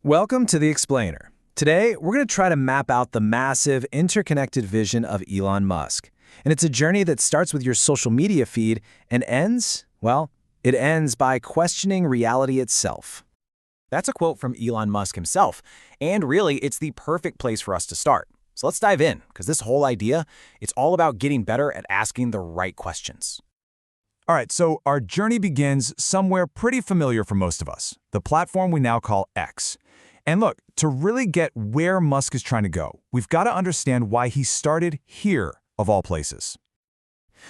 Welcome to The Explainer. Today, we're going to try to map out the massive, interconnected vision of Elon Musk. And it's a journey that starts with your social media feed and it ends by questioning reality itself. That's a quote from Elon Musk himself, and really, it's the perfect place for us to start. So let's dive in, because this whole idea, it's all about getting better at asking the right questions. All right, so our journey begins somewhere pretty familiar for most of us, the platform we now call X. And look, to really get where Musk is trying to go, we've got to understand why he started here, of all places.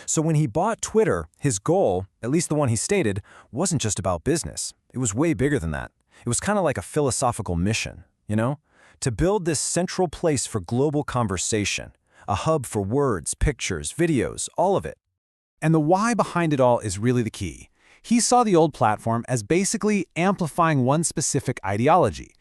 So when he bought Twitter, his goal, at least the one he stated, wasn't just about business. It was way bigger than that. It was kind of like a philosophical mission, to build this central place for global conversation, a hub for words, pictures, videos, all of it. And the why behind it all is really the key. He saw the old platform as basically amplifying one specific ideology,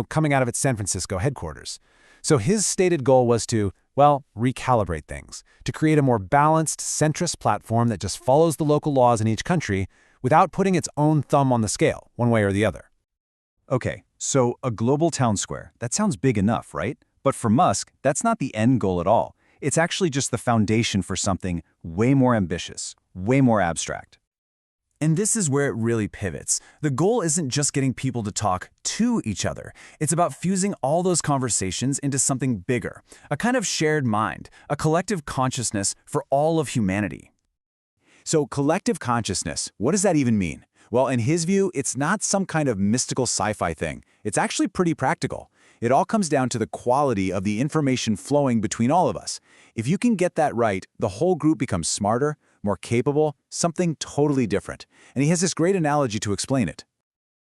coming out of its San Francisco headquarters. So his stated goal was to, recalibrate things, to create a more balanced, centrist platform that just follows the local laws in each country without putting its own thumb on the scale, one way or the other. Okay, so a global town square, that sounds big enough, right? But for Musk, that's not the end goal at all. It's actually just the foundation for something way more ambitious, way more abstract. And this is where it really pivots. The goal isn't just getting people to talk to each other. It's about fusing all those conversations into something bigger, a kind of shared mind, a collective consciousness for all of humanity. So collective consciousness, what does that even mean? Well, in his view, it's not some kind of mystical sci-fi thing. It's actually pretty practical. It all comes down to the quality of the information flowing between all of us. If you can get that right, the whole group becomes smarter, more capable, something totally different. And he has this great analogy to explain it.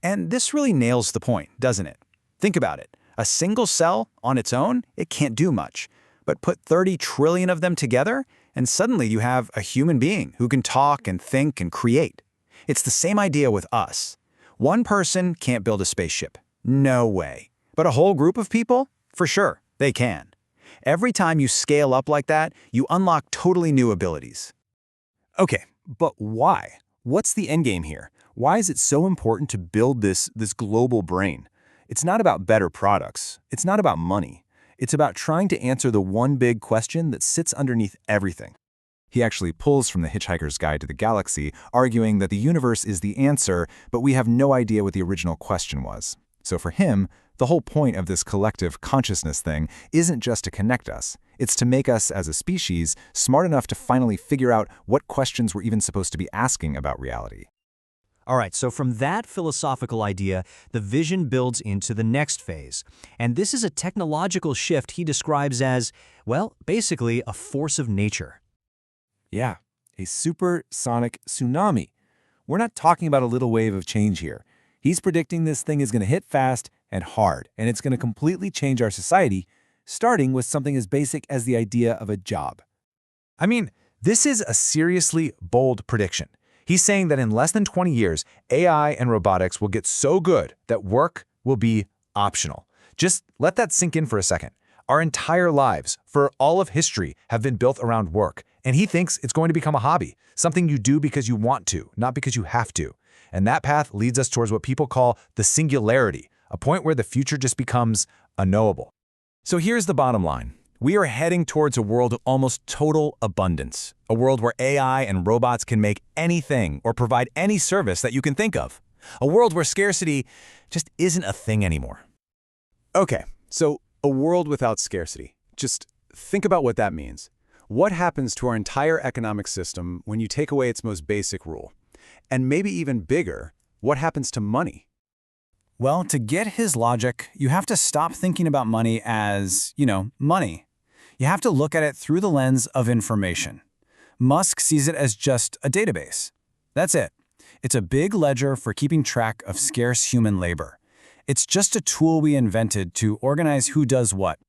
And this really nails the point, doesn't it? Think about it. A single cell, on its own, it can't do much. But put 30 trillion of them together, and suddenly you have a human being who can talk and think and create. It's the same idea with us. One person can't build a spaceship. No way. But a whole group of people? For sure, they can. Every time you scale up like that, you unlock totally new abilities. Okay, but why? What's the endgame here? Why is it so important to build this global brain? It's not about better products. It's not about money. It's about trying to answer the one big question that sits underneath everything. He actually pulls from The Hitchhiker's Guide to the Galaxy, arguing that the universe is the answer, but we have no idea what the original question was. So for him, the whole point of this collective consciousness thing isn't just to connect us. It's to make us, as a species, smart enough to finally figure out what questions we're even supposed to be asking about reality. All right, so from that philosophical idea, the vision builds into the next phase. And this is a technological shift he describes as, basically a force of nature. Yeah, a supersonic tsunami. We're not talking about a little wave of change here. He's predicting this thing is going to hit fast and hard, and it's going to completely change our society, starting with something as basic as the idea of a job. I mean, this is a seriously bold prediction. He's saying that in less than 20 years, AI and robotics will get so good that work will be optional. Just let that sink in for a second. Our entire lives, for all of history, have been built around work, and he thinks it's going to become a hobby, something you do because you want to, not because you have to. And that path leads us towards what people call the singularity, a point where the future just becomes unknowable. So here's the bottom line. We are heading towards a world of almost total abundance, a world where AI and robots can make anything or provide any service that you can think of, a world where scarcity just isn't a thing anymore. Okay, so a world without scarcity. Just think about what that means. What happens to our entire economic system when you take away its most basic rule? And maybe even bigger, what happens to money? Well, to get his logic, you have to stop thinking about money as, money. You have to look at it through the lens of information. Musk sees it as just a database. That's it. It's a big ledger for keeping track of scarce human labor. It's just a tool we invented to organize who does what.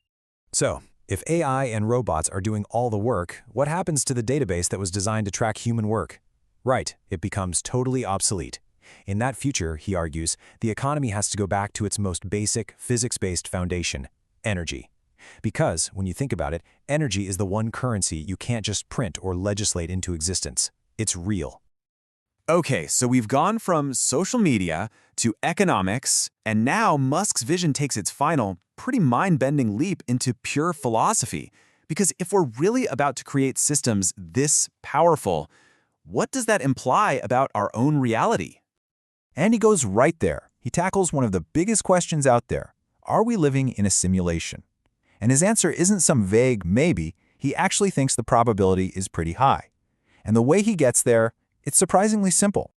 So, if AI and robots are doing all the work, what happens to the database that was designed to track human work? Right, it becomes totally obsolete. In that future, he argues, the economy has to go back to its most basic, physics-based foundation, energy. Because, when you think about it, energy is the one currency you can't just print or legislate into existence. It's real. Okay, so we've gone from social media to economics, and now Musk's vision takes its final, pretty mind-bending leap into pure philosophy. Because if we're really about to create systems this powerful, what does that imply about our own reality? And he goes right there. He tackles one of the biggest questions out there. Are we living in a simulation? And his answer isn't some vague maybe. He actually thinks the probability is pretty high. And the way he gets there, it's surprisingly simple.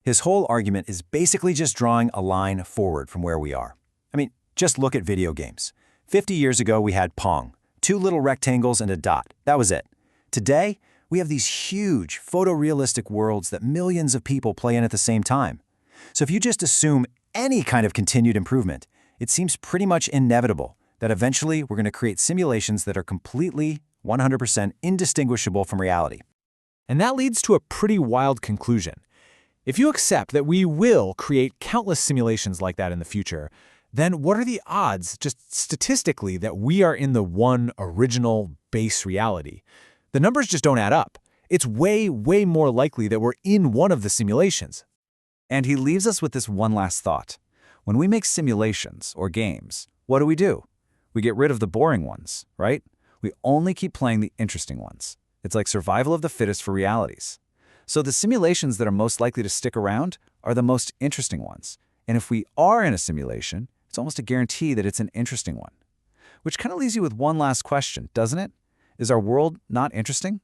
His whole argument is basically just drawing a line forward from where we are. I mean, just look at video games. 50 years ago, we had Pong. 2 little rectangles and a dot. That was it. Today, we have these huge, photorealistic worlds that millions of people play in at the same time. So if you just assume any kind of continued improvement, it seems pretty much inevitable that eventually we're going to create simulations that are completely, 100% indistinguishable from reality. And that leads to a pretty wild conclusion. If you accept that we will create countless simulations like that in the future, then what are the odds, just statistically, that we are in the one original base reality? The numbers just don't add up. It's way, way more likely that we're in one of the simulations. And he leaves us with this one last thought. When we make simulations or games, what do? We get rid of the boring ones, right? We only keep playing the interesting ones. It's like survival of the fittest for realities. So the simulations that are most likely to stick around are the most interesting ones. And if we are in a simulation, it's almost a guarantee that it's an interesting one. Which kind of leaves you with one last question, doesn't it? Is our world not interesting?